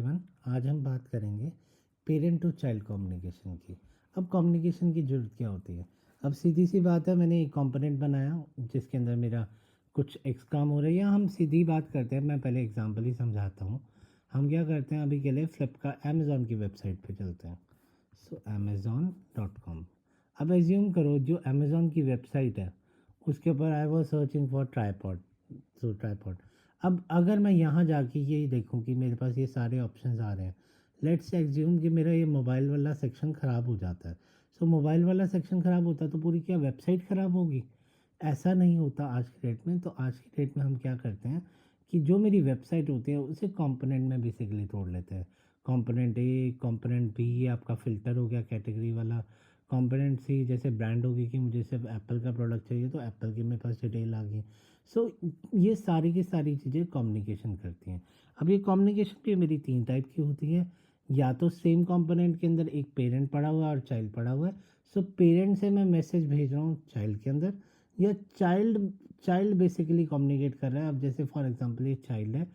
Everyone, आज हम बात करेंगे पेरेंट टू चाइल्ड कम्युनिकेशन की। अब कम्युनिकेशन की ज़रूरत क्या होती है? अब सीधी सी बात है, मैंने एक कंपोनेंट बनाया जिसके अंदर मेरा कुछ एक्स काम हो रहा है, या हम सीधी बात करते हैं, मैं पहले एग्जांपल ही समझाता हूँ। हम क्या करते हैं, अभी के लिए फ्लिपकार्ट अमेज़ॉन की वेबसाइट पे चलते हैं। सो amazon.com। अब एज्यूम करो जो अमेज़ॉन की वेबसाइट है उसके ऊपर I was searching for tripod. So tripod, अब अगर मैं यहाँ जाके ये देखूँ कि मेरे पास ये सारे ऑप्शंस आ रहे हैं, लेट्स एज्यूम कि मेरा ये मोबाइल वाला सेक्शन ख़राब हो जाता है। सो मोबाइल वाला सेक्शन ख़राब होता है तो पूरी क्या वेबसाइट ख़राब होगी? ऐसा नहीं होता आज की डेट में। तो आज की डेट में हम क्या करते हैं कि जो मेरी वेबसाइट होती है उसे कंपोनेंट में बेसिकली तोड़ लेते हैं। कंपोनेंट ए, कंपोनेंट बी, ये आपका फ़िल्टर हो गया कैटेगरी वाला। कंपोनेंट सी जैसे ब्रांड होगी कि मुझे सिर्फ एप्पल का प्रोडक्ट चाहिए तो एप्पल की मेरे पास डिटेल आ गई। सो ये सारी की सारी चीज़ें कम्युनिकेशन करती हैं। अब ये कम्युनिकेशन भी मेरी तीन टाइप की होती है। या तो सेम कंपोनेंट के अंदर एक पेरेंट पड़ा हुआ है और चाइल्ड पड़ा हुआ है। सो पेरेंट से मैं मैसेज भेज रहा हूँ चाइल्ड के अंदर, या चाइल्ड चाइल्ड बेसिकली कम्युनिकेट कर रहा है। अब जैसे फॉर एग्जांपल ये चाइल्ड है,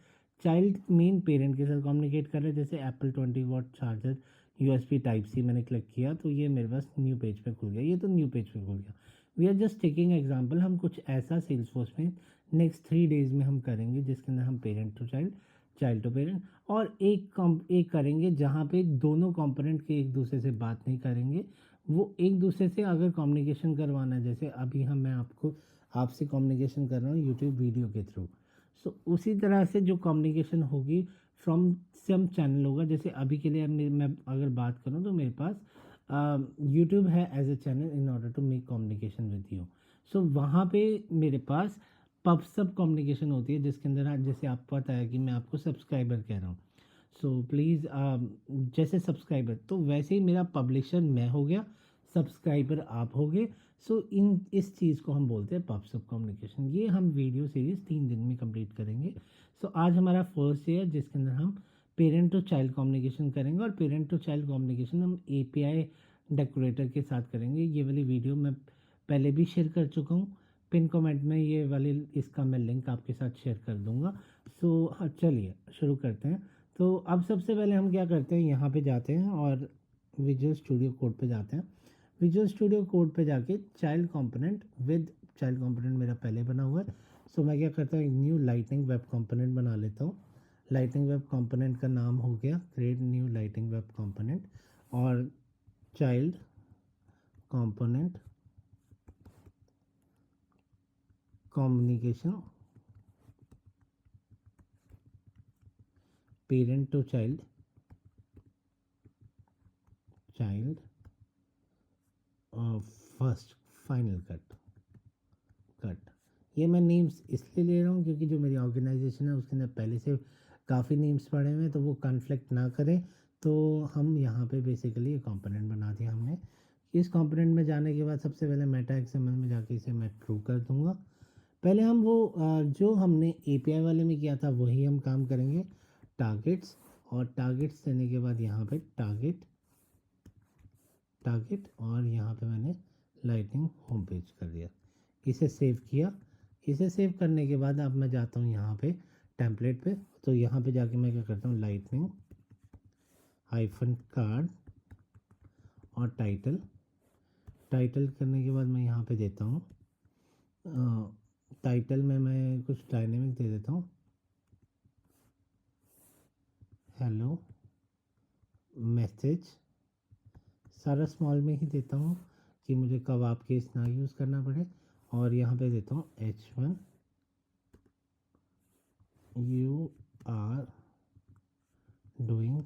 चाइल्ड मेन पेरेंट के साथ कम्युनिकेट कर रहा है। जैसे Apple 20 watt charger USB type C मैंने क्लिक किया तो ये मेरे पास न्यू पेज पे खुल गया। ये तो न्यू पेज पे खुल गया। We are just taking example. हम कुछ ऐसा सेल्स फोर्स में नेक्स्ट 3 डेज़ में हम करेंगे जिसके अंदर हम parent to child, child to parent, और एक करेंगे जहाँ पे दोनों कंपोनेंट के एक दूसरे से बात नहीं करेंगे। वो एक दूसरे से अगर कम्युनिकेशन करवाना है, जैसे अभी मैं आपसे कम्युनिकेशन कर रहा हूँ यूट्यूब वीडियो के थ्रू। सो उसी तरह से जो कम्युनिकेशन होगी फ्रॉम सम चैनल होगा। जैसे अभी के लिए मैं अगर बात करूँ तो मेरे पास यूट्यूब है as a channel in order to make communication with you. So वहाँ पे मेरे पास पब सब कम्युनिकेशन होती है जिसके अंदर जैसे आपको पता है कि मैं आपको सब्सक्राइबर कह रहा हूँ। सो प्लीज़ जैसे सब्सक्राइबर तो वैसे ही मेरा पब्लिशर मैं हो गया, सब्सक्राइबर आप हो गए। सो इन इस चीज़ को हम बोलते हैं पब्सब कम्युनिकेशन। ये हम वीडियो सीरीज़ 3 दिन में कंप्लीट करेंगे। सो आज हमारा फर्स्ट डे है जिसके अंदर हम पेरेंट टू चाइल्ड कम्युनिकेशन करेंगे, और पेरेंट टू चाइल्ड कम्युनिकेशन हम एपीआई डेकोरेटर के साथ करेंगे। ये वाली वीडियो मैं पहले भी शेयर कर चुका हूँ। पिन कमेंट में ये वाले इसका मैं लिंक आपके साथ शेयर कर दूंगा। सो हाँ, चलिए शुरू करते हैं। तो अब सबसे पहले हम क्या करते हैं, यहाँ पे जाते हैं और विजुअल स्टूडियो कोड पे जाते हैं। विजुअल स्टूडियो कोड पे जाके child component with child component मेरा पहले बना हुआ है। सो मैं क्या करता हूँ, एक न्यू लाइटनिंग वेब कंपोनेंट बना लेता हूँ। लाइटनिंग वेब कंपोनेंट का नाम हो गया create new lightning web component, और child component communication parent to child, child first final cut. ये मैं नेम्स इसलिए ले रहा हूँ क्योंकि जो मेरी ऑर्गेनाइजेशन है उसके अंदर पहले से काफ़ी नेम्स पड़े हुए हैं तो वो कन्फ्लिक्ट ना करें। तो हम यहाँ पे बेसिकली ये कंपोनेंट बना दिया हमने। इस कंपोनेंट में जाने के बाद सबसे पहले मेटा एक्सएमएल में जाके इसे मैं ट्रू कर दूँगा। पहले हम वो जो हमने एपीआई वाले में किया था वही हम काम करेंगे, टारगेट्स। और टारगेट्स देने के बाद यहाँ पे टारगेट और यहाँ पे मैंने लाइटनिंग होम पेज कर दिया। इसे सेव किया। इसे सेव करने के बाद अब मैं जाता हूँ यहाँ पे टेम्पलेट पे। तो यहाँ पे जाके मैं क्या करता हूँ, लाइटनिंग हाइफन कार्ड और टाइटल। टाइटल करने के बाद मैं यहाँ पे देता हूँ, टाइटल में मैं कुछ डायनेमिक दे देता हूँ, हेलो मैसेज। सारा स्मॉल में ही देता हूँ कि मुझे कबाब केस ना यूज़ करना पड़े। और यहाँ पे देता हूँ H1 you are doing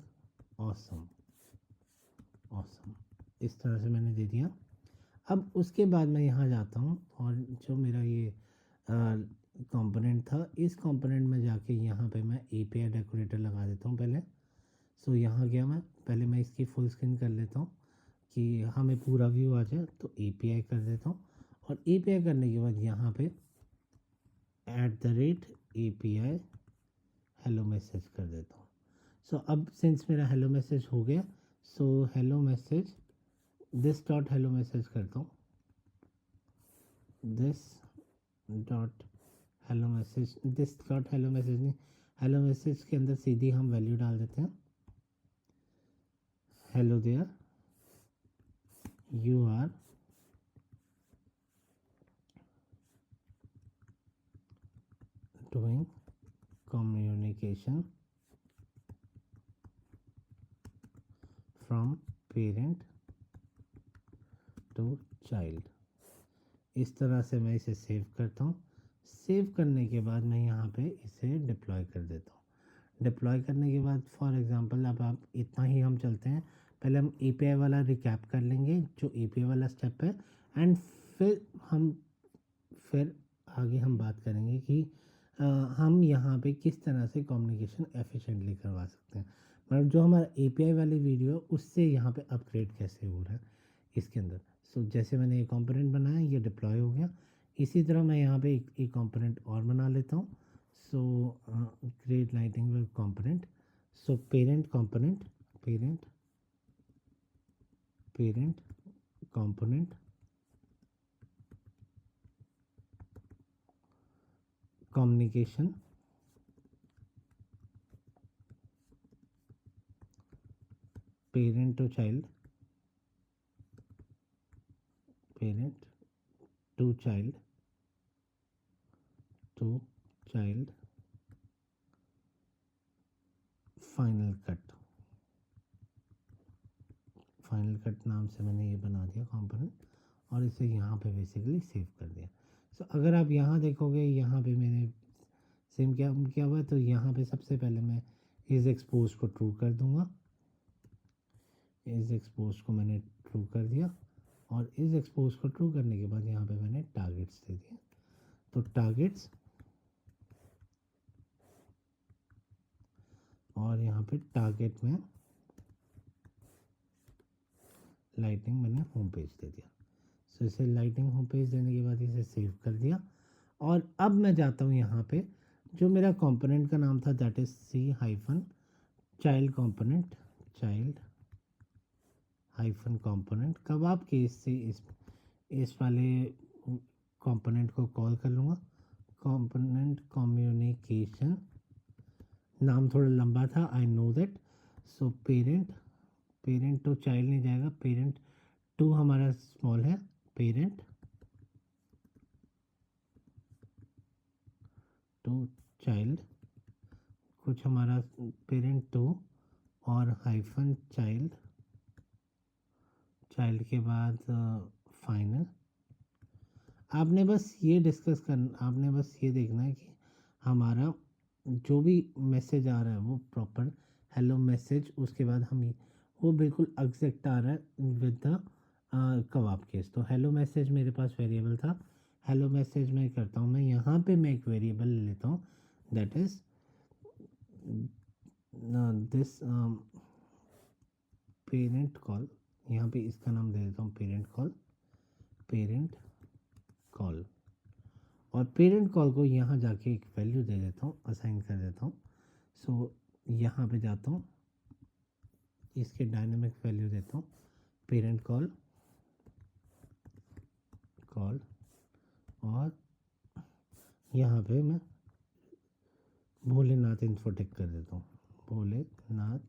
awesome. Awesome इस तरह से मैंने दे दिया। अब उसके बाद मैं यहाँ जाता हूँ और जो मेरा ये कंपोनेंट था, इस कंपोनेंट में जाके यहाँ पे मैं एपीआई डेकोरेटर लगा देता हूँ पहले। सो यहाँ गया मैं, पहले मैं इसकी फुल स्क्रीन कर लेता हूँ कि हमें पूरा व्यू आ जाए। तो एपीआई कर देता हूँ, और एपीआई करने के बाद यहाँ पे @API हेलो मैसेज कर देता हूँ। सो अब सिंस मेरा हेलो मैसेज हो गया, so hello message this dot hello message करता हूँ, this dot hello message, this dot hello message नहीं, हेलो मैसेज के अंदर सीधी हम वैल्यू डाल देते हैं। hello there, you are doing communication from parent to child। इस तरह से मैं इसे सेव करता हूँ। सेव करने के बाद मैं यहाँ पे इसे डिप्लॉय कर देता हूँ। डिप्लॉय करने के बाद फॉर एग्जांपल अब आप इतना ही हम चलते हैं, पहले हम एपीआई वाला रिकैप कर लेंगे जो एपीआई वाला स्टेप है, एंड फिर आगे हम बात करेंगे कि हम यहाँ पे किस तरह से कम्युनिकेशन एफिशिएंटली करवा सकते हैं। मतलब जो हमारा एपीआई वाली वीडियो उससे यहाँ पे अपग्रेड कैसे हो रहा है इसके अंदर। सो जैसे मैंने एक कंपोनेंट बनाया, ये डिप्लॉय हो गया। इसी तरह मैं यहाँ पे एक कंपोनेंट और बना लेता हूँ। सो create lighting with component. So parent component, parent component communication parent to child, parent to child final cut नाम से मैंने ये बना दिया कंपोनेंट, और इसे यहाँ पे बेसिकली सेव कर दिया। सो अगर आप यहाँ देखोगे, यहाँ पे मैंने सेम क्या हुआ, तो यहाँ पे सबसे पहले मैं इस एक्सपोज को ट्रू कर दूंगा। इस एक्सपोज को मैंने ट्रू कर दिया, और इस एक्सपोज को ट्रू करने के बाद यहाँ पे मैंने टारगेट्स दे दिए। तो टारगेट्स, और यहाँ पे टारगेट में लाइटिंग मैंने होम पेज दे दिया। सो इसे लाइटिंग होम पेज देने के बाद इसे सेव कर दिया। और अब मैं जाता हूँ यहाँ पे, जो मेरा कंपोनेंट का नाम था that is C child component, child hyphen component. कब आप केस से इस वाले कंपोनेंट को कॉल कर लूँगा। कंपोनेंट कम्युनिकेशन, नाम थोड़ा लंबा था, I know that. So parent to child नहीं जाएगा, पेरेंट टू हमारा स्मॉल है, पेरेंट टू चाइल्ड, कुछ हमारा पेरेंट टू और हाइफन चाइल्ड, चाइल्ड के बाद फाइनल। आपने बस ये देखना है कि हमारा जो भी मैसेज आ रहा है वो प्रॉपर हेलो मैसेज, उसके बाद वो बिल्कुल एग्जैक्ट आ रहा है विद द कबाब केस। तो हेलो मैसेज मेरे पास वेरिएबल था, हेलो मैसेज मैं करता हूँ, मैं यहाँ पे मैं एक वेरिएबल ले लेता हूँ that is this parent call. यहाँ पे इसका नाम दे देता हूँ पेरेंट कॉल, और पेरेंट कॉल को यहाँ जाके एक वैल्यू दे देता हूँ, असाइन कर देता हूँ। सो यहाँ पे जाता हूँ, इसके डायनेमिक वैल्यू देता हूँ पेरेंट कॉल, और यहाँ पे मैं भोलेनाथ इन्फोटेक कर देता हूँ। Bholenath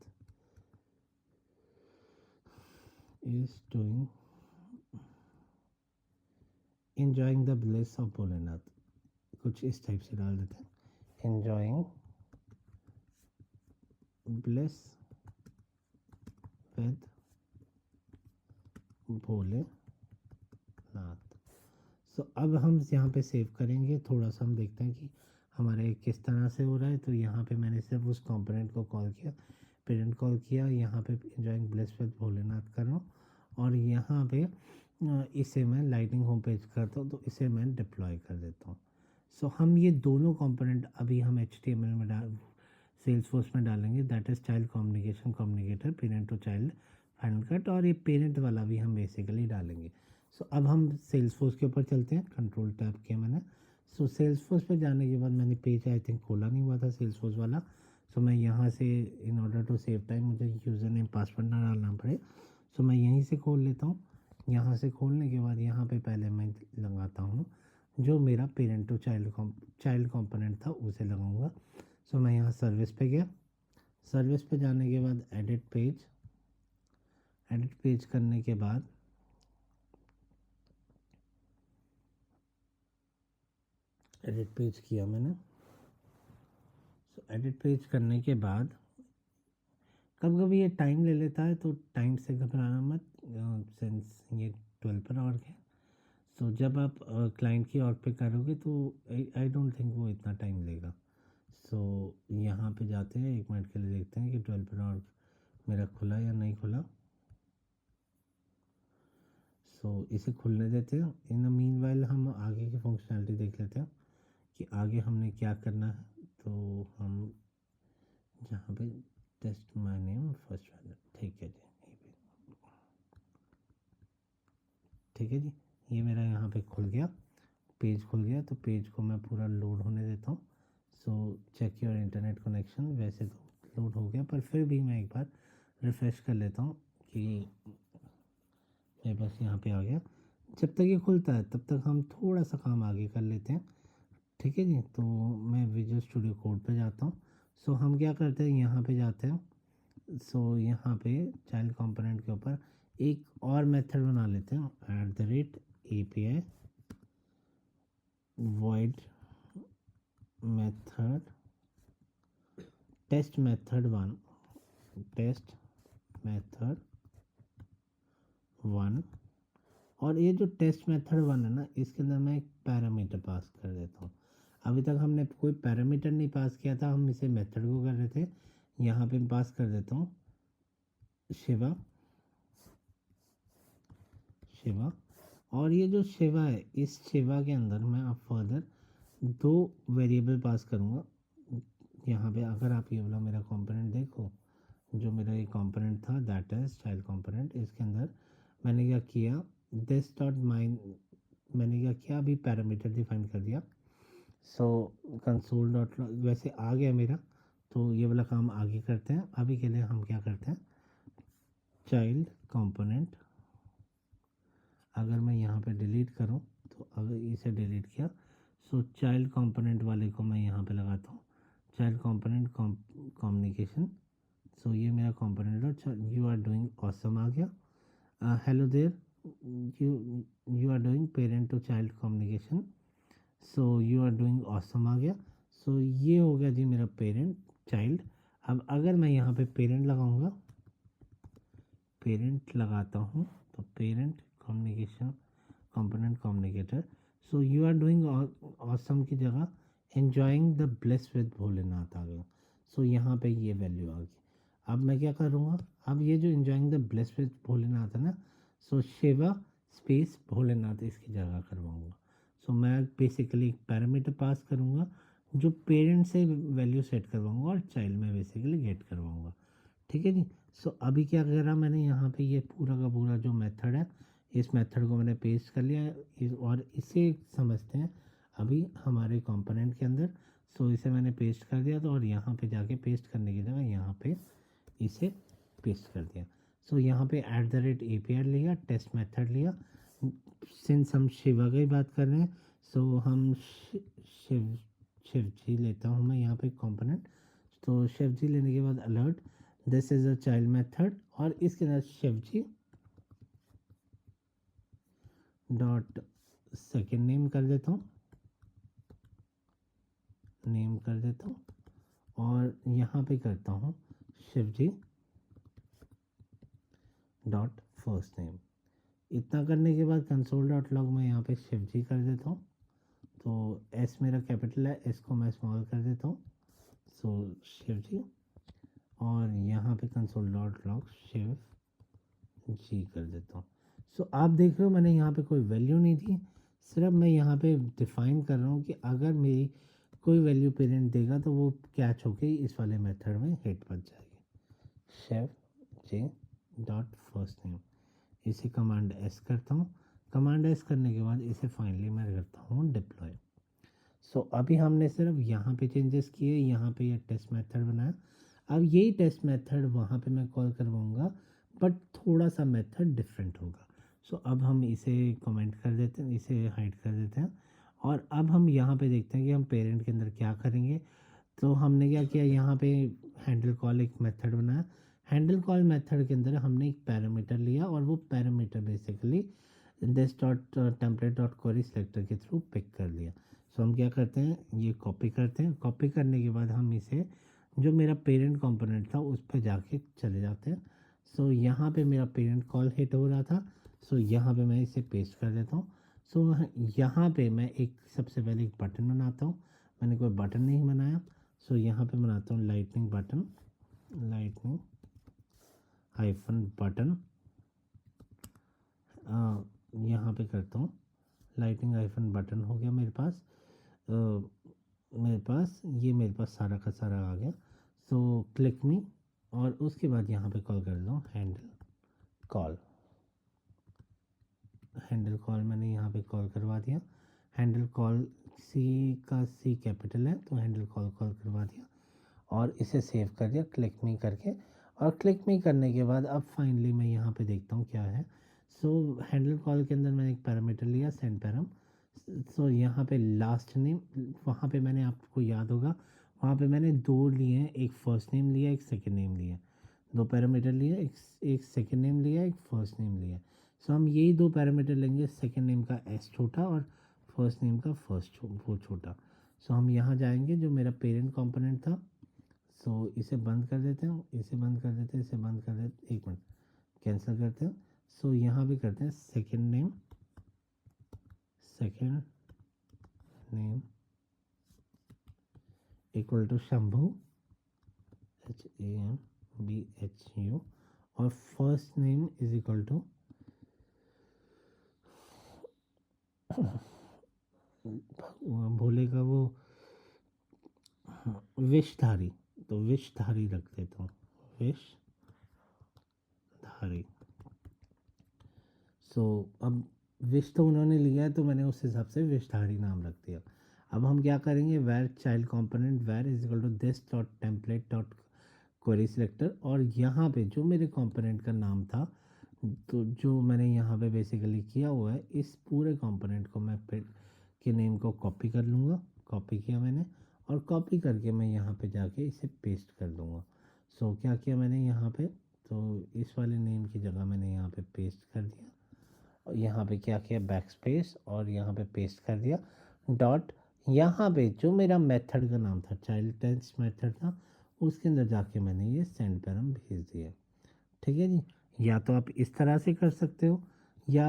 is doing enjoying the bless of Bholenath, कुछ इस टाइप से डाल देते हैं, एंजॉइंग ब्लेस विद भोलेनाथ। सो अब हम यहाँ पे सेव करेंगे, थोड़ा सा हम देखते हैं कि हमारे किस तरह से हो रहा है। तो यहाँ पे मैंने सिर्फ उस कंपोनेंट को कॉल किया, पेरेंट कॉल किया, यहाँ पे एंजॉइंग ब्लेस विद भोलेनाथ कर रहा हूँ, और यहाँ पे इसे मैं लाइटिंग होम पेज करता हूँ, तो इसे मैं डिप्लॉय कर देता हूँ। सो हम ये दोनों कंपोनेंट अभी हम HTML में सेल्सफोर्स में डालेंगे, that is child communicator, parent to child final cut, और ये पेरेंट वाला भी हम बेसिकली डालेंगे। सो अब हम सेल्सफोर्स के ऊपर चलते हैं, कंट्रोल टैब किया मैंने। सो सेल्सफोर्स पे जाने के बाद मैंने पेज आई थिंक खोला नहीं हुआ था सेल्सफोर्स वाला। सो मैं यहाँ से in order to save time मुझे यूज़र नेम पासवर्ड ना डालना पड़े, सो मैं यहीं से खोल लेता हूँ। यहाँ से खोलने के बाद यहाँ पे पहले मैं लगाता हूँ जो मेरा पेरेंट टू चाइल्ड कंपोनेंट था उसे लगाऊंगा। सो मैं यहाँ सर्विस पे गया, सर्विस पे जाने के बाद एडिट पेज, एडिट पेज करने के बाद एडिट पेज किया मैंने। एडिट पेज करने के बाद कभी कभी ये टाइम ले लेता है, तो टाइम से घबराना मत, सिंस ये 12 पर आवर है। सो जब आप क्लाइंट की ऑर्ग पे करोगे तो आई डोंट थिंक वो इतना टाइम लेगा। सो यहाँ पे जाते हैं, 1 मिनट के लिए देखते हैं कि 12 पर आवर मेरा खुला या नहीं खुला। सो इसे खुलने देते हैं। इन द मीनवाइल हम आगे की फंक्शनैलिटी देख लेते हैं कि आगे हमने क्या करना है। तो हम जहाँ पे टेस्ट माय नेम फर्स्ट वाला, ठीक है जी, ठीक है जी, ये मेरा यहाँ पे खुल गया, पेज खुल गया। तो पेज को मैं पूरा लोड होने देता हूँ। So check your internet connection, वैसे तो लोड हो गया, पर फिर भी मैं एक बार रिफ़्रेश कर लेता हूँ कि मेरे पास यहाँ पे आ गया। जब तक ये खुलता है तब तक हम थोड़ा सा काम आगे कर लेते हैं, ठीक है जी। तो मैं विजुअल स्टूडियो कोड पे जाता हूँ। सो हम क्या करते हैं, यहाँ पे जाते हैं। सो यहाँ पे चाइल्ड कंपोनेंट के ऊपर एक और मेथड बना लेते हैं, @API void method test method 1, test method 1। और ये जो टेस्ट मेथड 1 है ना, इसके अंदर मैं एक पैरामीटर पास कर देता हूँ। अभी तक हमने कोई पैरामीटर नहीं पास किया था, हम इसे मेथड को कर रहे थे। यहाँ पे पास कर देता हूँ शिवा, शिवा। और ये जो शिवा है, इस शिवा के अंदर मैं अब फर्दर 2 वेरिएबल पास करूँगा। यहाँ पे अगर आप ये वाला मेरा कंपोनेंट देखो, जो मेरा ये कंपोनेंट था दैट इज चाइल्ड कंपोनेंट, इसके अंदर मैंने क्या किया, दिस डॉट माइन, मैंने क्या किया, अभी पैरामीटर डिफाइन कर दिया। सो कंसोल डॉट, वैसे आ गया मेरा। तो ये वाला काम आगे करते हैं। अभी के लिए हम क्या करते हैं, चाइल्ड कंपोनेंट, अगर मैं यहाँ पे डिलीट करूँ, तो अगर इसे डिलीट किया, सो चाइल्ड कंपोनेंट वाले को मैं यहाँ पे लगाता हूँ, चाइल्ड कंपोनेंट कम्युनिकेशन। सो ये मेरा कंपोनेंट है, यू आर डूइंग ऑसम आ गया। Hello there, you are doing parent to child communication, so you are doing awesome आ गया। सो ये हो गया जी मेरा पेरेंट चाइल्ड। अब अगर मैं यहाँ पे पेरेंट लगाऊंगा, पेरेंट लगाता हूँ, तो parent communication component communicator, so you are doing awesome की जगह enjoying the bless with Bholenath आ गया। सो यहाँ पे ये वैल्यू आ गई। अब मैं क्या करूँगा, अब ये जो enjoying the bless with Bholenath है ना, सो शिवा स्पेस भोलेनाथ इसकी जगह करवाऊँगा। सो मैं बेसिकली एक पैरामीटर पास करूँगा जो पेरेंट से वैल्यू सेट करवाऊँगा और चाइल्ड में बेसिकली गेट करवाऊँगा, ठीक है जी। सो अभी क्या करा मैंने, यहाँ पे ये पूरा का पूरा जो मेथड है, इस मेथड को मैंने पेस्ट कर लिया और इसे समझते हैं अभी हमारे कंपोनेंट के अंदर। सो इसे मैंने पेस्ट कर दिया, तो और यहाँ पे जाके पेस्ट करने की जगह यहाँ पे इसे पेस्ट कर दिया। सो यहाँ पे @API लिया, टेस्ट मेथड लिया। सिंस हम शिवा की बात कर रहे हैं, सो हम शिव शिव जी लेता हूँ मैं यहाँ पे कंपोनेंट। तो शिव जी लेने के बाद alert, this is a child method, और इसके अंदर शिव जी डॉट सेकेंड नेम कर देता हूँ, नेम कर देता हूँ, और यहाँ पे करता हूँ शिव जी डॉट फर्स्ट नेम। इतना करने के बाद कंसोल डॉट लॉग में यहाँ पे शिव जी कर देता हूँ। तो एस मेरा कैपिटल है, एस को मैं स्मॉल कर देता हूँ, सो शिव जी। और यहाँ पे कंसोल डॉट लॉग शिव जी कर देता हूँ। सो आप देख रहे हो मैंने यहाँ पे कोई वैल्यू नहीं दी, सिर्फ मैं यहाँ पे डिफाइन कर रहा हूँ कि अगर मेरी कोई वैल्यू पेरेंट देगा तो वो कैच होके इस वाले मेथड में हिट बच जाएगी। Chef J dot first name, इसे कमांड एस करता हूँ। कमांड एस करने के बाद इसे फाइनली मैं करता हूँ डिप्लॉय। सो अभी हमने सिर्फ यहाँ पे चेंजेस किए, यहाँ पे ये टेस्ट मेथड बनाया। अब यही टेस्ट मेथड वहाँ पे मैं कॉल करवाऊँगा, बट थोड़ा सा मेथड डिफरेंट होगा। सो अब हम इसे कमेंट कर देते हैं, इसे हाइड कर देते हैं, और अब हम यहाँ पे देखते हैं कि हम पेरेंट के अंदर क्या करेंगे। तो हमने क्या किया, यहाँ पे हैंडल कॉल एक मेथड बनाया, हैंडल कॉल मेथड के अंदर हमने एक पैरामीटर लिया और वो parameter basically this dot template dot query selector के थ्रू पिक कर लिया। सो हम क्या करते हैं, ये कॉपी करते हैं। कॉपी करने के बाद हम इसे जो मेरा पेरेंट कंपोनेंट था उस पर जाके चले जाते हैं। सो यहाँ पे मेरा पेरेंट कॉल हिट हो रहा था, सो यहाँ पे मैं इसे पेस्ट कर देता हूँ। सो यहाँ पे मैं एक सबसे पहले एक बटन बनाता हूँ। मैंने कोई बटन नहीं बनाया, सो यहाँ पे बनाता हूँ lightning button, lightning hyphen button. यहाँ पे करता हूँ लाइटिंग हाइफन बटन। हो गया मेरे पास। मेरे पास सारा का सारा आ गया। सो क्लिक मी और उसके बाद यहाँ पे कॉल कर दो हैंडल कॉल। हैंडल कॉल मैंने यहाँ पे कॉल करवा दिया। हैंडल कॉल सी कैपिटल है तो हैंडल कॉल करवा दिया और इसे सेव कर दिया क्लिक मी करके। और क्लिक मी करने के बाद अब फाइनली मैं यहाँ पे देखता हूँ क्या है। सो हैंडल कॉल के अंदर मैंने एक पैरामीटर लिया सेंड पैरम। सो यहाँ पे लास्ट नेम, वहाँ पे मैंने, आपको याद होगा वहाँ पे मैंने दो लिए हैं, एक फर्स्ट नेम लिया एक सेकंड नेम लिया। दो पैरामीटर लिए, एक सेकंड नेम लिया एक फर्स्ट नेम लिया। सो हम यही दो पैरामीटर लेंगे, सेकंड नेम का एस छोटा और फर्स्ट नेम का वो छोटा। सो हम यहाँ जाएंगे जो मेरा पेरेंट कंपोनेंट था। सो इसे बंद कर देते हैं, इसे बंद कर देते हैं, इसे बंद कर देते, एक मिनट कैंसिल करते हैं। सो यहाँ भी करते हैं second name equal to Shambhu HAMBHU और first name is equal to Bhole का वो विषधारी, तो विषधारी रख देता हूँ, विषधारी। सो अब विश तो उन्होंने लिया है तो मैंने उस हिसाब से विषधारी नाम रख दिया। अब हम क्या करेंगे, var child component var is equal to this dot template dot query selector. और यहाँ पे जो मेरे कंपोनेंट का नाम था, तो जो मैंने यहाँ पे बेसिकली किया हुआ है, इस पूरे कंपोनेंट को मैं फिर के नेम को कॉपी कर लूँगा। कॉपी किया मैंने और कॉपी करके मैं यहाँ पे जाके इसे पेस्ट कर दूँगा। सो क्या किया मैंने यहाँ पे, तो इस वाले नेम की जगह मैंने यहाँ पे पेस्ट कर दिया और यहाँ पे क्या किया बैक स्पेस और यहाँ पे पेस्ट कर दिया डॉट। यहाँ पे जो मेरा मेथड का नाम था चाइल्ड टेस्ट मेथड था, उसके अंदर जाके मैंने ये सेंड पैरम भेज दिया। ठीक है जी। या तो आप इस तरह से कर सकते हो, या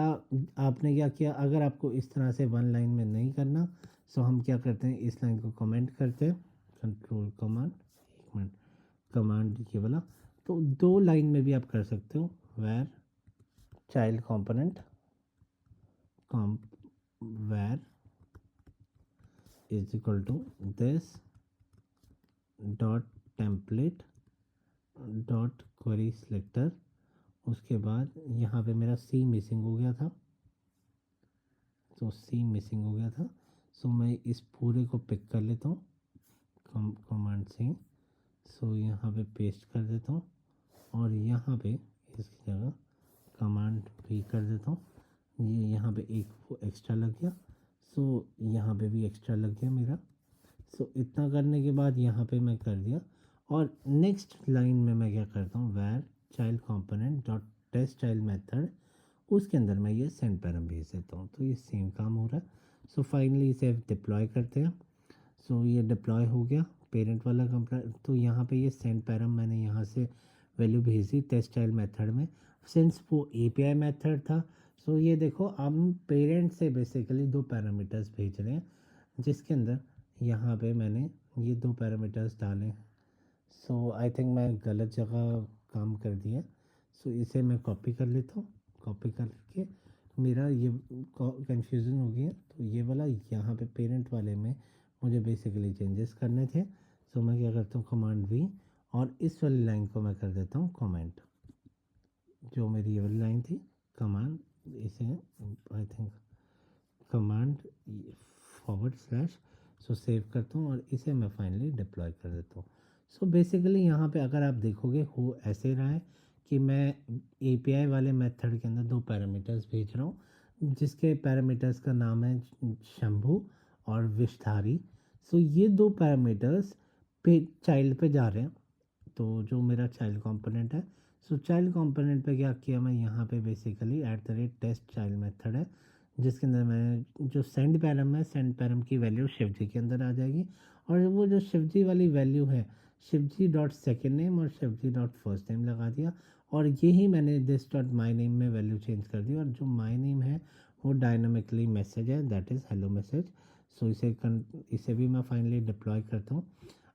आपने क्या किया, अगर आपको इस तरह से वन लाइन में नहीं करना, सो हम क्या करते हैं, इस लाइन को कमेंट करते हैं, कंट्रोल कमांड, एक मिनट कमांड ये वाला, तो दो लाइन में भी आप कर सकते हो। Var child component where is equal to this dot template dot query selector। उसके बाद यहाँ पे मेरा सी मिसिंग हो गया था, तो सी मिसिंग हो गया था। सो मैं इस पूरे को पिक कर लेता हूँ कमांड से। सो यहाँ पे पेस्ट कर देता हूँ और यहाँ पे इसकी जगह कमांड भी कर देता हूँ। ये यहाँ पे एक वो एक्स्ट्रा लग गया, सो यहाँ पे भी एक्स्ट्रा लग गया मेरा। सो इतना करने के बाद यहाँ पे मैं कर दिया और नेक्स्ट लाइन में मैं क्या करता हूँ, var child component dot test child method, उसके अंदर मैं ये सेंड पैरम भेज देता हूँ। तो ये सेम काम हो रहा है। सो फाइनली इसे डिप्लॉय करते हैं। सो ये डिप्लॉय हो गया पेरेंट वाला कंप्लेंट। तो यहाँ पे ये सेंड पैरम मैंने यहाँ से वैल्यू भेज दी टेस्ट चाइल्ड मेथड में, सिंस वो API मेथड था। सो ये देखो हम पेरेंट से बेसिकली दो पैरामीटर्स भेज रहे हैं, जिसके अंदर यहाँ पे मैंने ये दो पैरामीटर्स डाले। सो आई थिंक मैं गलत जगह काम कर दिया। सो इसे मैं कॉपी कर लेता हूँ, कॉपी करके मेरा ये कन्फ्यूज़न हो गया। तो ये वाला यहाँ पे पेरेंट वाले में मुझे बेसिकली चेंजेस करने थे। सो मैं क्या करता हूँ, कमांड V और इस वाली लाइन को मैं कर देता हूँ कमेंट, जो मेरी ये वाली लाइन थी कमांड, इसे I think command /, so save करता हूँ और इसे मैं फाइनली डिप्लॉय कर देता हूँ। सो बेसिकली यहाँ पे अगर आप देखोगे हो ऐसे रहा है कि मैं API वाले मेथड के अंदर दो पैरामीटर्स भेज रहा हूँ, जिसके पैरामीटर्स का नाम है शंभू और विषधारी। सो ये दो पैरामीटर्स पे चाइल्ड पे जा रहे हैं, तो जो मेरा चाइल्ड कंपोनेंट है, सो चाइल्ड कंपोनेंट पे क्या किया मैं यहाँ पे बेसिकली @टेस्ट चाइल्ड मेथड है, जिसके अंदर मैं जो सेंड पैरम है, सेंड पैरम की वैल्यू शिव जी के अंदर आ जाएगी। और वो जो शिव जी वाली वैल्यू है, शिव जी डॉट सेकेंड नेम और शिव जी डॉट फर्स्ट नेम लगा दिया। और यही मैंने दिस डॉट माई नेम में वैल्यू चेंज कर दी। और जो माई नेम है वो डायनामिकली मैसेज है, दैट इज़ हेलो मैसेज। सो इसे भी मैं फाइनली डिप्लॉय करता हूँ।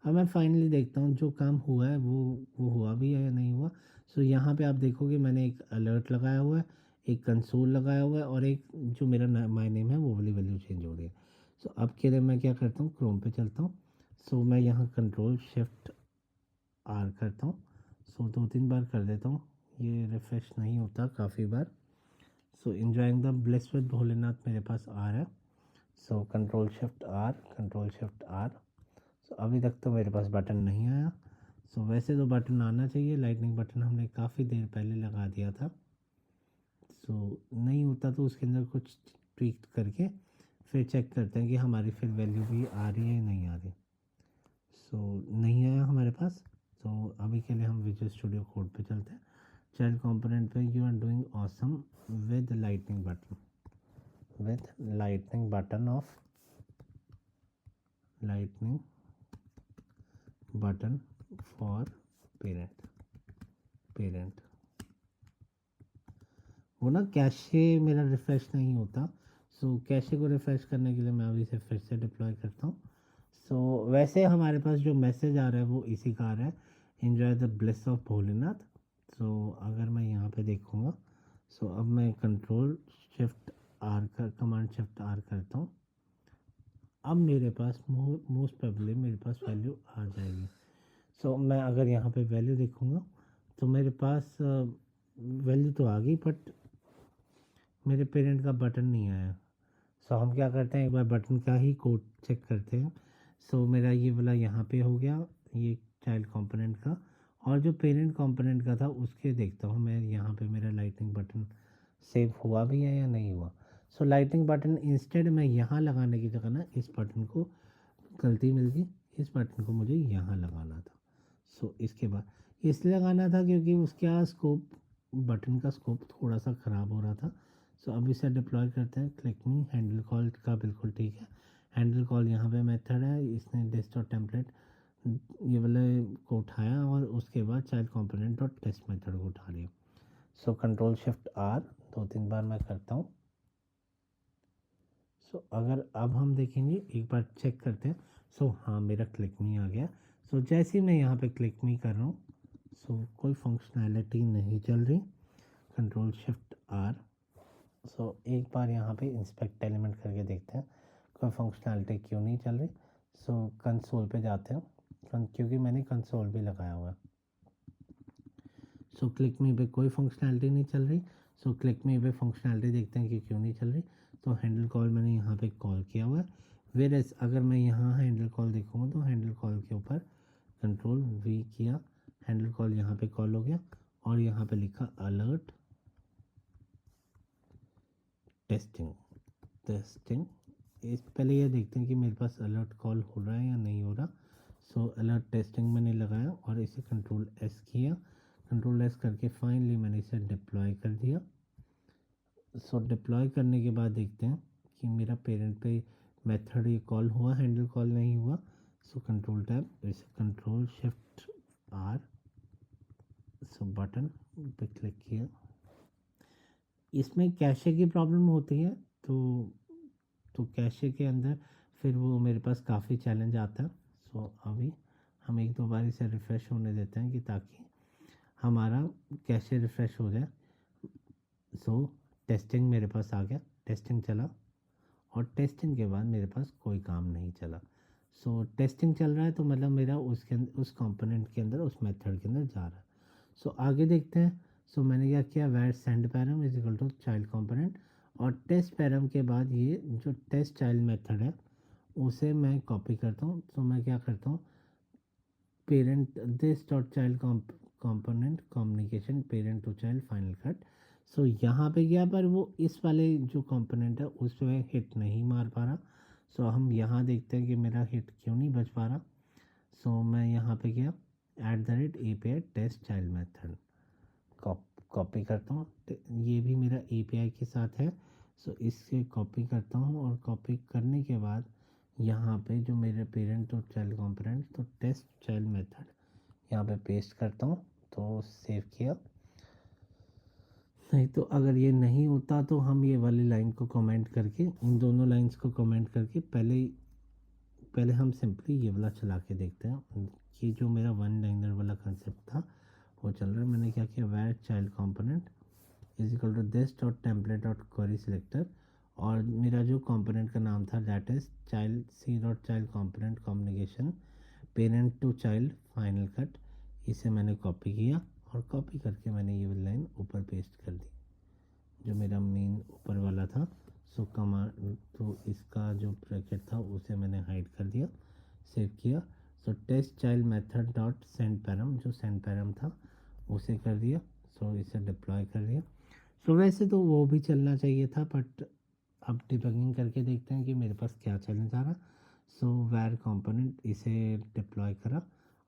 अब मैं फाइनली देखता हूँ जो काम हुआ है वो हुआ भी है या नहीं हुआ। सो यहाँ पे आप देखोगे मैंने एक अलर्ट लगाया हुआ है, एक कंसोल लगाया हुआ है, और एक जो मेरा माई नेम है वो वाली वैल्यू चेंज हो रही है। सो अब के लिए मैं क्या करता हूँ, क्रोम पे चलता हूँ। सो मैं यहाँ कंट्रोल शिफ्ट आर करता हूँ। सो 2-3 बार कर देता हूँ, ये रिफ्रेश नहीं होता काफ़ी बार। So enjoying the bless with Bholenath मेरे पास आ रहा है। So control shift R, control shift R. So अभी तक तो मेरे पास बटन नहीं आया। सो वैसे तो बटन आना चाहिए, लाइटनिंग बटन हमने काफ़ी देर पहले लगा दिया था। सो नहीं होता तो उसके अंदर कुछ ट्वीक करके फिर चेक करते हैं कि हमारी फिर वैल्यू भी आ रही है या नहीं आ रही। सो नहीं आया हमारे पास। तो अभी के लिए हम विजुअल स्टूडियो कोड पे चलते हैं। चाइल्ड कंपोनेंट पे you are doing awesome with lightning button, with lightning button of lightning button for parent। वो ना कैशे मेरा रिफ़्रेश नहीं होता। सो कैशे को रिफ़्रेश करने के लिए मैं अभी इसे फिर से डिप्लॉय करता हूँ। सो वैसे हमारे पास जो मैसेज आ रहा है वो इसी का आ रहा है, enjoy the bless of Bholenath. So अगर मैं यहाँ पे देखूँगा, सो अब मैं कंट्रोल शिफ्ट आर कर कमांड शिफ्ट आर करता हूँ। अब मेरे पास मोस्ट प्रोबेबली मेरे पास वैल्यू आ जाएगी। सो मैं अगर यहाँ पे वैल्यू देखूँगा तो मेरे पास वैल्यू तो आ गई, बट मेरे पेरेंट का बटन नहीं आया। सो हम क्या करते हैं, एक बार बटन का ही कोड चेक करते हैं। सो मेरा ये वाला यहाँ पे हो गया, ये चाइल्ड कंपोनेंट का। और जो पेरेंट कंपोनेंट का था उसके देखता हूँ मैं यहाँ पे मेरा लाइटनिंग बटन सेव हुआ भी है या नहीं हुआ। सो लाइटनिंग बटन इंस्टेड मैं यहाँ लगाने की जगह ना इस बटन को गलती मिल गई, इस बटन को मुझे यहाँ लगाना था। सो इसके बाद इसलिए लगाना था क्योंकि उसका स्कोप, बटन का स्कोप थोड़ा सा ख़राब हो रहा था। सो अब इसे डिप्लॉय करते हैं। क्लिक मी हैंडल कॉल का बिल्कुल ठीक है। हैंडल कॉल यहाँ पे मेथड है, इसने डेस्कटॉप टेम्पलेट ये वाले को उठाया और उसके बाद child component dot test method को उठा लिया। सो कंट्रोल शिफ्ट आर 2-3 बार मैं करता हूँ। सो अगर अब हम देखेंगे, एक बार चेक करते हैं। सो हाँ, मेरा क्लिक मी आ गया। सो जैसे ही मैं यहाँ पे क्लिक मी कर रहा हूँ, सो कोई फंक्शनैलिटी नहीं चल रही। Control shift R. सो एक बार यहाँ पे इंस्पेक्ट एलिमेंट करके देखते हैं कोई फंक्शनैलिटी क्यों नहीं चल रही। सो कंसोल पे जाते हैं, क्योंकि मैंने कंसोल भी लगाया हुआ है। सो क्लिक मी पे कोई फंक्शनैलिटी नहीं चल रही। सो क्लिक मी पे फंक्शनैलिटी देखते हैं कि क्यों नहीं चल रही। तो हैंडल कॉल मैंने यहाँ पे कॉल किया हुआ है। वेरएज़ अगर मैं यहाँ हैंडल कॉल देखूँगा तो हैंडल कॉल के ऊपर कंट्रोल वी किया, हैंडल कॉल यहाँ पे कॉल हो गया और यहाँ पे लिखा अलर्ट टेस्टिंग। टेस्टिंग इस पहले ये देखते हैं कि मेरे पास अलर्ट कॉल हो रहा है या नहीं हो रहा। सो अलर्ट टेस्टिंग मैंने लगाया और इसे कंट्रोल एस किया। कंट्रोल एस करके फाइनली मैंने इसे डिप्लॉय कर दिया। सो डिप्लॉय करने के बाद देखते हैं कि मेरा पेरेंट पे मेथड ये कॉल हुआ, हैंडल कॉल नहीं हुआ। सो कंट्रोल टैब, इसे control shift R, so button पे क्लिक किया। इसमें कैशे की प्रॉब्लम होती है, तो कैशे के अंदर फिर वो मेरे पास काफ़ी चैलेंज आता है। सो अभी हम 1-2 बार इसे रिफ़्रेश होने देते हैं कि ताकि हमारा कैशे रिफ़्रेश हो जाए। सो टेस्टिंग मेरे पास आ गया, टेस्टिंग चला और टेस्टिंग के बाद मेरे पास कोई काम नहीं चला। सो टेस्टिंग चल रहा है तो मतलब मेरा उसके अंदर, उस कंपोनेंट के अंदर, उस मेथड के अंदर जा रहा है। सो आगे देखते हैं। सो मैंने क्या किया, var send param is equal to child component और टेस्ट पैरम के बाद ये जो टेस्ट चाइल्ड मेथड है उसे मैं कॉपी करता हूँ। सो मैं क्या करता हूँ, parent this dot child component communication parent to child final cut. So यहाँ पे गया पर वो इस वाले जो कंपोनेंट है उस पर हिट नहीं मार पा रहा। सो हम यहाँ देखते हैं कि मेरा हिट क्यों नहीं बच पा रहा। सो मैं यहाँ पे गया, API test child method copy करता हूँ। ये भी मेरा API के साथ है, सो इससे कॉपी करता हूँ और कॉपी करने के बाद यहाँ पे जो मेरे पेरेंट और चाइल्ड कंपोनेंट, तो टेस्ट चाइल्ड मेथड यहाँ पे पेस्ट करता हूँ। तो सेव किया। नहीं तो अगर ये नहीं होता तो हम ये वाली लाइन को कमेंट करके, इन दोनों लाइंस को कमेंट करके पहले हम सिंपली ये वाला चला के देखते हैं कि जो मेरा वन लाइनर वाला कंसेप्ट था वो चल रहा है। मैंने क्या किया, where child component is equal to this dot template dot query selector, और मेरा जो कंपोनेंट का नाम था that is child C dot child component communication parent to child final cut. इसे मैंने कॉपी किया और कॉपी करके मैंने ये लाइन ऊपर पेस्ट कर दी जो मेरा मेन ऊपर वाला था। सो कमांड, तो इसका जो ब्रैकेट था उसे मैंने हाइड कर दिया, सेव किया। So test child method dot send param, जो सेंड पैरम था उसे कर दिया। सो इसे डिप्लॉय कर दिया। सो वैसे तो वो भी चलना चाहिए था, बट अब डिबगिंग करके देखते हैं कि मेरे पास क्या चलने जा रहा। सो वैर कंपोनेंट इसे डिप्लॉय करा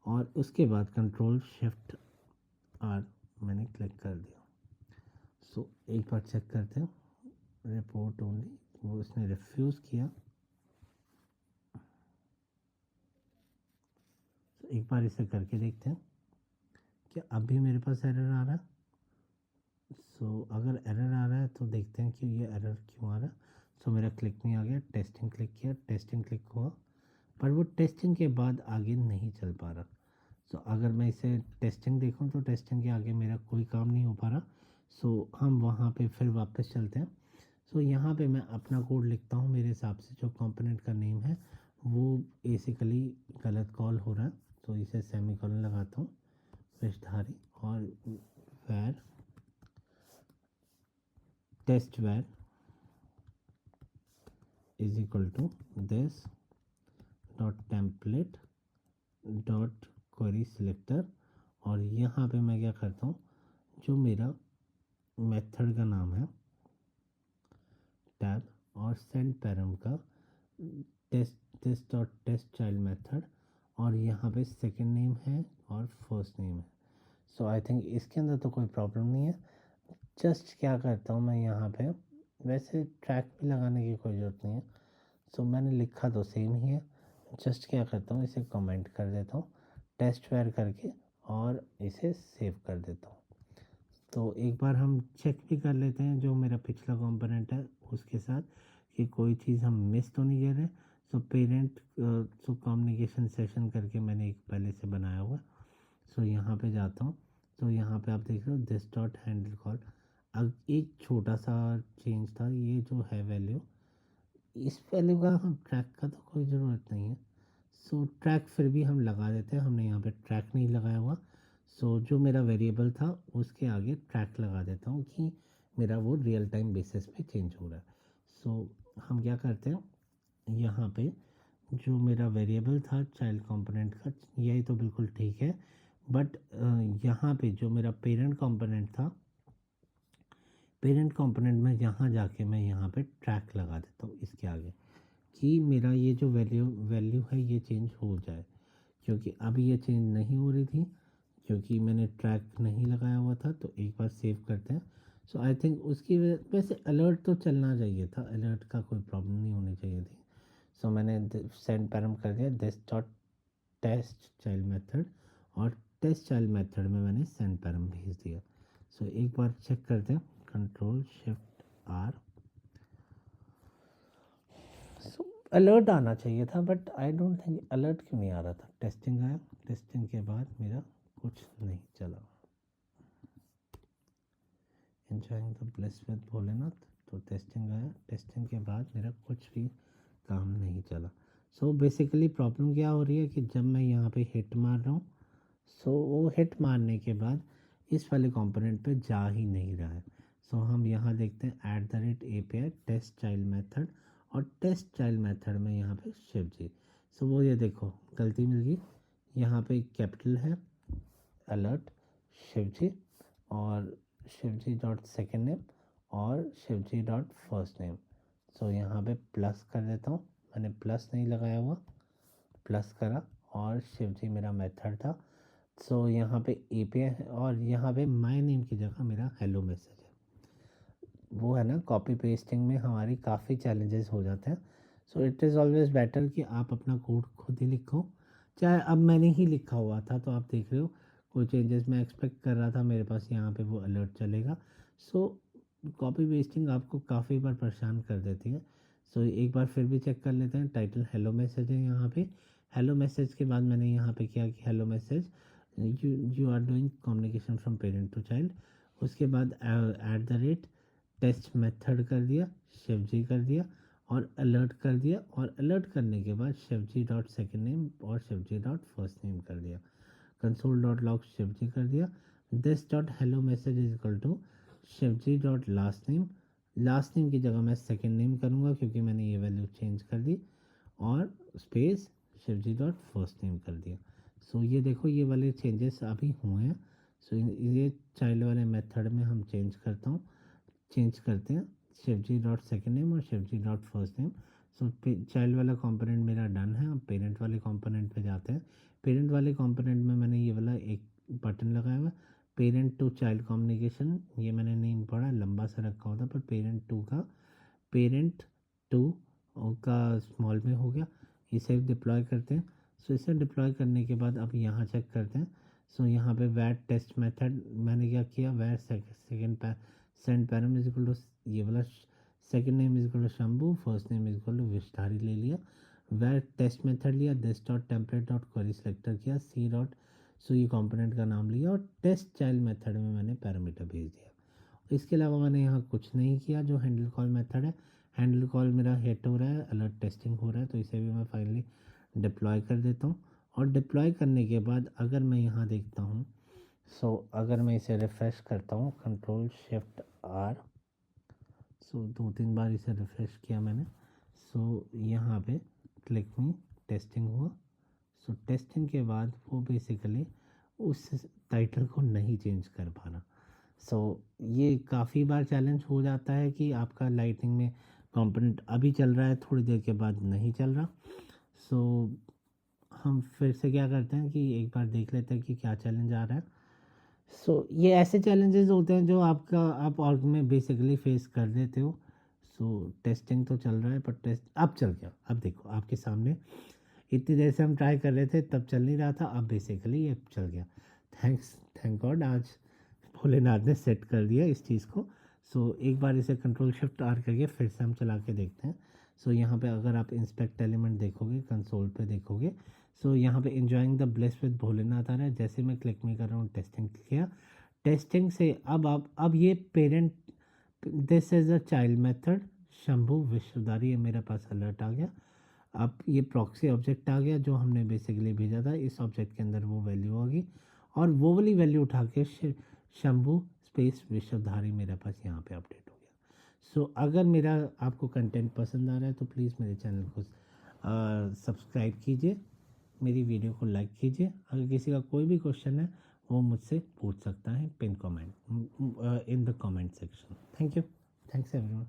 और उसके बाद कंट्रोल शिफ्ट आर मैंने क्लिक कर दिया। सो एक बार चेक करते हैं, रिपोर्ट ओनली, वो उसने रिफ्यूज़ किया। तो एक बार इसे करके देखते हैं क्या अभी मेरे पास एरर आ रहा है। सो अगर एरर आ रहा है तो देखते हैं कि ये एरर क्यों आ रहा है। सो मेरा क्लिक नहीं आ गया, टेस्टिंग क्लिक किया, टेस्टिंग क्लिक हुआ, पर वो टेस्टिंग के बाद आगे नहीं चल पा रहा। सो अगर मैं इसे टेस्टिंग देखूं तो टेस्टिंग के आगे मेरा कोई काम नहीं हो पा रहा। सो हम वहाँ पे फिर वापस चलते हैं। सो यहाँ पे मैं अपना कोड लिखता हूँ, मेरे हिसाब से जो कंपोनेंट का नेम है वो बेसिकली गलत कॉल हो रहा है। तो इसे सेमीकोलन लगाता हूँ विषधारी, और var test var is equal to this dot template dot query selector, और यहाँ पे मैं क्या करता हूँ, जो मेरा मेथड का नाम है टैब और सेंड पैरम का test dot test child method, और यहाँ पे सेकंड नेम है और फर्स्ट नेम है। सो आई थिंक इसके अंदर तो कोई प्रॉब्लम नहीं है। जस्ट क्या करता हूँ मैं यहाँ पे, वैसे ट्रैक भी लगाने की कोई ज़रूरत नहीं है। सो मैंने लिखा तो सेम ही है, जस्ट क्या करता हूँ इसे कमेंट कर देता हूँ टेस्ट वेयर करके और इसे सेव कर देता हूँ। तो एक बार हम चेक भी कर लेते हैं जो मेरा पिछला कंपोनेंट है उसके साथ कि कोई चीज़ हम मिस तो नहीं कर रहे। So parent so communication session करके मैंने एक पहले से बनाया हुआ। सो यहाँ पे जाता हूँ, तो यहाँ पे आप देख रहे हो दिस डॉट हैंडल कॉल। अब एक छोटा सा चेंज था, ये जो है वैल्यू, इस वैल्यू का हम ट्रैक का तो कोई ज़रूरत नहीं है। सो ट्रैक फिर भी हम लगा देते हैं, हमने यहाँ पे ट्रैक नहीं लगाया हुआ। सो जो मेरा वेरिएबल था उसके आगे ट्रैक लगा देता हूँ कि मेरा वो रियल टाइम बेसिस पे चेंज हो रहा है। सो हम क्या करते हैं, यहाँ पे जो मेरा वेरिएबल था चाइल्ड कंपोनेंट का, यही तो बिल्कुल ठीक है, बट यहाँ पे जो मेरा पेरेंट कंपोनेंट था, पेरेंट कंपोनेंट में यहाँ जाके मैं यहाँ पे ट्रैक लगा देता हूँ इसके आगे कि मेरा ये जो वैल्यू है ये चेंज हो जाए, क्योंकि अभी ये चेंज नहीं हो रही थी क्योंकि मैंने ट्रैक नहीं लगाया हुआ था। तो एक बार सेव करते हैं। सो आई थिंक उसकी वैसे अलर्ट तो चलना चाहिए था, अलर्ट का कोई प्रॉब्लम नहीं होनी चाहिए थी। सो मैंने सेंड पैरम कर दिया this dot test child method, और टेस्ट चाइल्ड मेथड में मैंने सेंड पैरम भेज दिया। सो एक बार चेक करते हैं, control shift R. So alert आना चाहिए था, but I don't think alert क्यों नहीं आ रहा था। टेस्टिंग आया, टेस्टिंग के बाद मेरा कुछ नहीं चला। Enjoying the bless with Bholenath, तो टेस्टिंग आया, टेस्टिंग के बाद मेरा कुछ भी काम नहीं चला। सो बेसिकली प्रॉब्लम क्या हो रही है कि जब मैं यहाँ पे हिट मार रहा हूँ, सो वो हिट मारने के बाद इस वाले कंपोनेंट पे जा ही नहीं रहा है। सो हम यहाँ देखते हैं @API टेस्ट चाइल्ड मेथड, और टेस्ट चाइल्ड मेथड में यहाँ पे शिव जी। सो वो ये देखो गलती मिल गई, यहाँ पे कैपिटल है अलर्ट शिव जी, और शिव जी डॉट सेकेंड नेम और शिव जी डॉट फर्स्ट नेम। सो यहाँ पे प्लस कर देता हूँ, मैंने प्लस नहीं लगाया हुआ, प्लस करा, और शिव जी मेरा मेथड था, सो यहाँ पे API है और यहाँ पे माय नेम की जगह मेरा हेलो मैसेज है। वो है ना, कॉपी पेस्टिंग में हमारी काफ़ी चैलेंजेस हो जाते हैं। So it is always better कि आप अपना कोड खुद ही लिखो। चाहे अब मैंने ही लिखा हुआ था तो आप देख रहे हो कोई चेंजेस मैं एक्सपेक्ट कर रहा था, मेरे पास यहाँ पे वो अलर्ट चलेगा। सो कॉपी पेस्टिंग आपको काफ़ी बार परेशान कर देती है। सो एक बार फिर भी चेक कर लेते हैं। टाइटल हेलो मैसेज है यहाँ पे। हेलो मैसेज के बाद मैंने यहाँ पे किया कि hello message you you are doing communication from parent to child. उसके बाद @ टेस्ट मेथड कर दिया, शिवजी कर दिया और अलर्ट कर दिया। और अलर्ट करने के बाद शिवजी डॉट सेकेंड नेम और शिवजी डॉट फर्स्ट नेम कर दिया। कंसोल डॉट लॉग शिवजी कर दिया। This dot hello message is equal to Shivji dot last name. Last name की जगह मैं सेकेंड नेम करूँगा क्योंकि मैंने ये वैल्यू चेंज कर दी। और space Shivji dot first name कर दिया। सो ये देखो ये वाले चेंजेस अभी हुए हैं। सो ये चाइल्ड वाले मेथड में हम चेंज करते हैं शिवजी डॉट सेकेंड नेम और शिवजी डॉट फर्स्ट नेम। सो चाइल्ड वाला कंपोनेंट मेरा डन है। अब पेरेंट वाले कंपोनेंट पे जाते हैं। पेरेंट वाले कंपोनेंट में मैंने ये वाला एक बटन लगाया हुआ, पेरेंट टू चाइल्ड कम्युनिकेशन। ये मैंने नहीं पढ़ा, लंबा सा रखा होता, पर पेरेंट टू का स्मॉल में हो गया। इसे डिप्लॉय करते हैं। सो इसे डिप्लॉय करने के बाद अब यहाँ चेक करते हैं। सो यहाँ पे वैट टेस्ट मेथड मैंने क्या किया, var second send param is equal to ये वाला second name is equal to Shambhu, first name is equal to Vishdhari ले लिया। वैट टेस्ट मेथड लिया, this dot template dot query selector किया, सी डॉट सो ये कंपोनेंट का नाम लिया और टेस्ट चाइल्ड मेथड में मैंने पैरामीटर भेज दिया। इसके अलावा मैंने यहाँ कुछ नहीं किया। जो हैंडल कॉल मेथड है, हैंडल कॉल मेरा हिट हो रहा है, अलर्ट टेस्टिंग हो रहा है, तो इसे भी मैं फाइनली डिप्लॉय कर देता हूँ। और डिप्लॉय करने के बाद अगर मैं यहाँ देखता हूँ, सो अगर मैं इसे रिफ़्रेश करता हूँ Ctrl+Shift+R, सो 2-3 बार इसे रिफ़्रेश किया मैंने। सो यहाँ पे क्लिक में टेस्टिंग हुआ। सो टेस्टिंग के बाद वो बेसिकली उस टाइटल को नहीं चेंज कर पा रहा। सो ये काफ़ी बार चैलेंज हो जाता है कि आपका लाइटिंग में कंपोनेंट अभी चल रहा है, थोड़ी देर के बाद नहीं चल रहा। सो हम फिर से क्या करते हैं कि एक बार देख लेते हैं कि क्या चैलेंज आ रहा है। सो ये ऐसे चैलेंजेस होते हैं जो आप ऑर्ग में बेसिकली फेस कर देते हो। सो टेस्टिंग तो चल रहा है पर टेस्ट अब चल गया। अब देखो आपके सामने, इतनी देर से हम ट्राई कर रहे थे तब चल नहीं रहा था, अब बेसिकली ये चल गया। थैंक गॉड आज भोलेनाथ ने सेट कर दिया इस चीज़ को। सो एक बार इसे Ctrl+Shift+R करके फिर से हम चला के देखते हैं। सो यहाँ पे अगर आप इंस्पेक्ट एलिमेंट देखोगे, कंसोल पे देखोगे, सो यहाँ पे enjoying the bless with Bholenath आ रहा है। जैसे मैं क्लिक में कर रहा हूँ टेस्टिंग किया, टेस्टिंग से अब ये parent this is a child method Shambhu विश्वधारी, ये मेरे पास अलर्ट आ गया। अब ये प्रॉक्सी ऑब्जेक्ट आ गया जो हमने बेसिकली भेजा था, इस ऑब्जेक्ट के अंदर वो वैल्यू होगी और वो वाली वैल्यू उठा के शंभू स्पेस विश्वधारी मेरे पास यहाँ पे अपडेट हो गया। सो अगर मेरा आपको कंटेंट पसंद आ रहा है तो प्लीज़ मेरे चैनल को सब्सक्राइब कीजिए, मेरी वीडियो को लाइक कीजिए। अगर किसी का कोई भी क्वेश्चन है वो मुझसे पूछ सकता है in the comment section. Thank you. Thanks everyone.